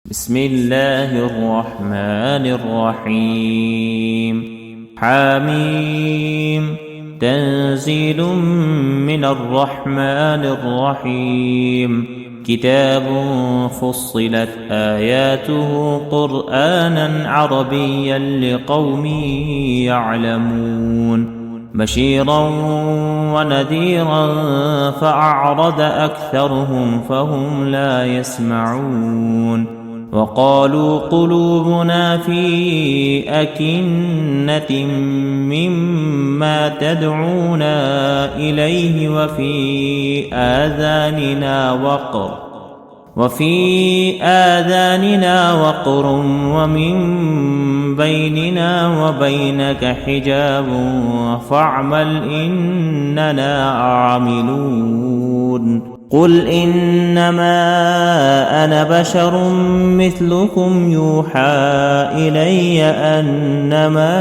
بسم الله الرحمن الرحيم. حميم. تنزيل من الرحمن الرحيم. كتاب فصلت آياته قرآنا عربيا لقوم يعلمون بشيرا ونذيرا فأعرض أكثرهم فهم لا يسمعون وقالوا قلوبنا في أكنة مما تدعونا إليه وفي آذاننا وقر ومن بيننا وبينك حجاب فاعمل إننا عاملون قل إنما أنا بشر مثلكم يوحى إلي أنما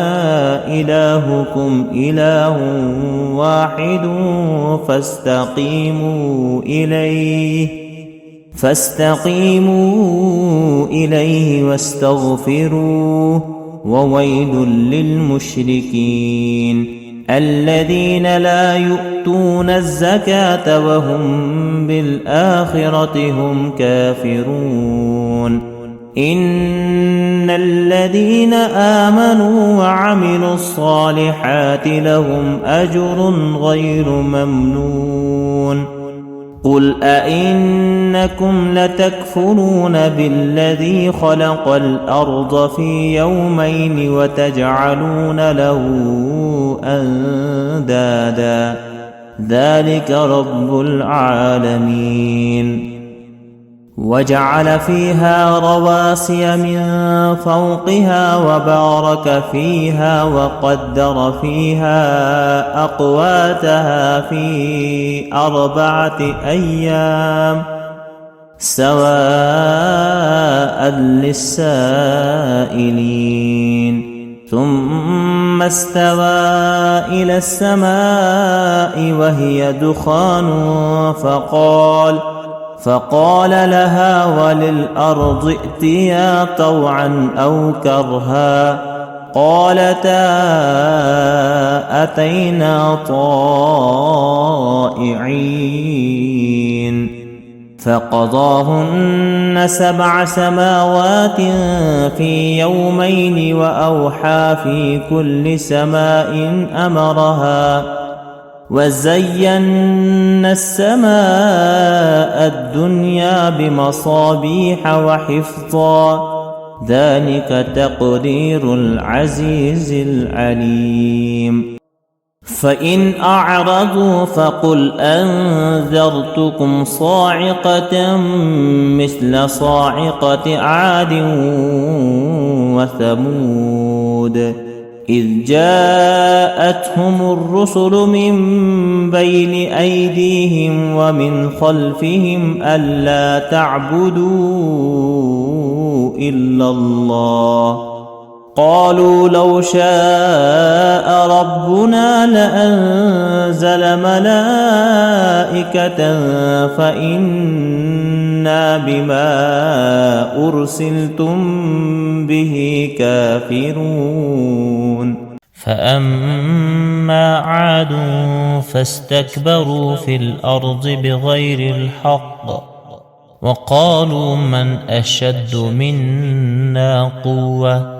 إلهكم إله واحد فاستقيموا إليه واستغفروه وويل للمشركين الذين لا يؤتون الزكاة وهم بالآخرة هم كافرون إن الذين آمنوا وعملوا الصالحات لهم أجر غير ممنون قل أئنكم لتكفرون بالذي خلق الأرض في يومين وتجعلون له أندادا ذلك رب العالمين وجعل فيها رواسي من فوقها وبارك فيها وقدر فيها أقواتها في 4 أيام سواء للسائلين ثم استوى إلى السماء وهي دخان فقال لها وللأرض ائتيا طوعا أو كرها قالتا أتينا طائعين فقضاهن 7 سماوات في يومين وأوحى في كل سماء أمرها وزينا السماء الدنيا بمصابيح وحفظا ذلك تقدير العزيز العليم فإن أعرضوا فقل أنذرتكم صاعقة مثل صاعقة عاد وثمود إذ جاءتهم الرسل من بين أيديهم ومن خلفهم ألا تعبدوا إلا الله قالوا لو شاء ربنا لأنزل ملائكة فإنا بما أرسلتم به كافرون فأما عاد فاستكبروا في الأرض بغير الحق وقالوا من أشد منا قوة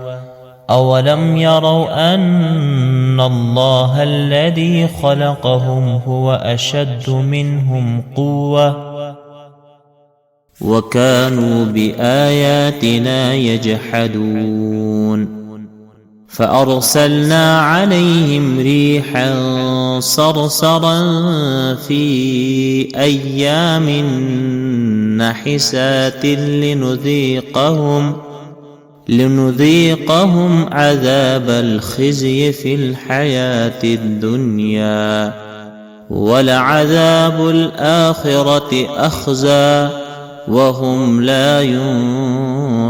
أولم يروا أن الله الذي خلقهم هو أشد منهم قوة وكانوا بآياتنا يجحدون فأرسلنا عليهم ريحا صرصرا في أيام نحسات لنذيقهم عذاب الخزي في الحياة الدنيا ولعذاب الآخرة أخزى وهم لا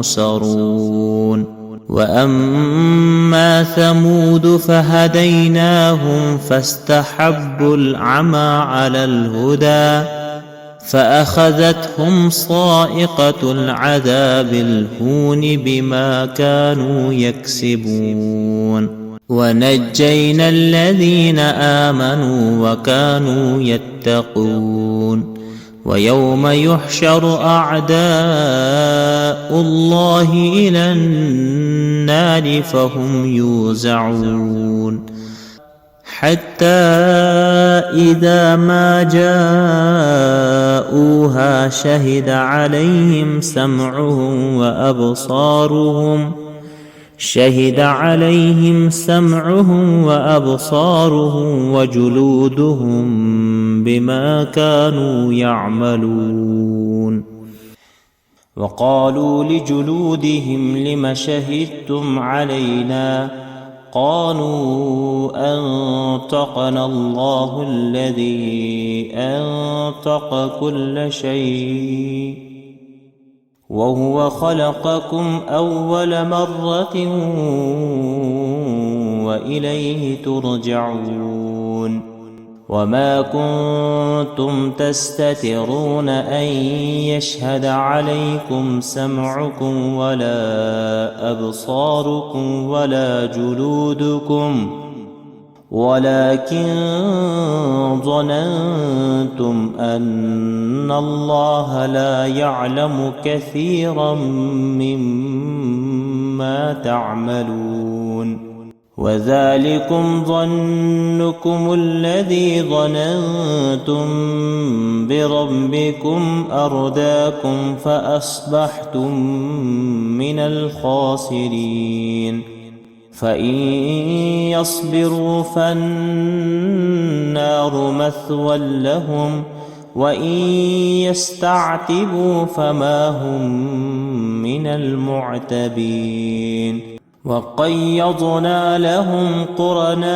ينصرون وأما ثمود فهديناهم فاستحبوا العمى على الهدى فأخذتهم صاعقة العذاب الهون بما كانوا يكسبون ونجينا الذين آمنوا وكانوا يتقون ويوم يحشر أعداء الله إلى النار فهم يوزعون حتى إذا ما جاءوها شهد عليهم سمعهم وأبصارهم وجلودهم بما كانوا يعملون وقالوا لجلودهم لم شهدتم علينا قالوا أنطقنا الله الذي أنطق كل شيء وهو خلقكم أول مرة وإليه ترجعون وما كنتم تستترون أن يشهد عليكم سمعكم ولا أبصاركم ولا جلودكم ولكن ظننتم أن الله لا يعلم كثيرا مما تعملون وذلكم ظنكم الذي ظننتم بربكم أرداكم فأصبحتم من الخاسرين فإن يصبروا فالنار مثوى لهم وإن يستعتبوا فما هم من المعتبين وقيضنا لهم قرناء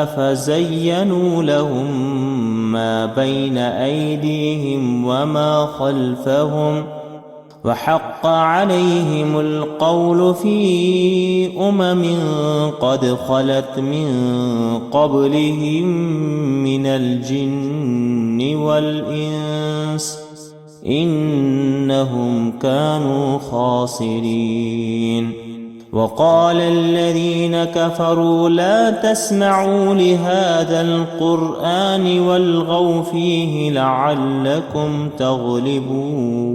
فزينوا لهم ما بين أيديهم وما خلفهم وحق عليهم القول في قد خلت من قبلهم من الجن والإنس إنهم كانوا خاسرين وقال الذين كفروا لا تسمعوا لهذا القرآن والغوا فيه لعلكم تغلبون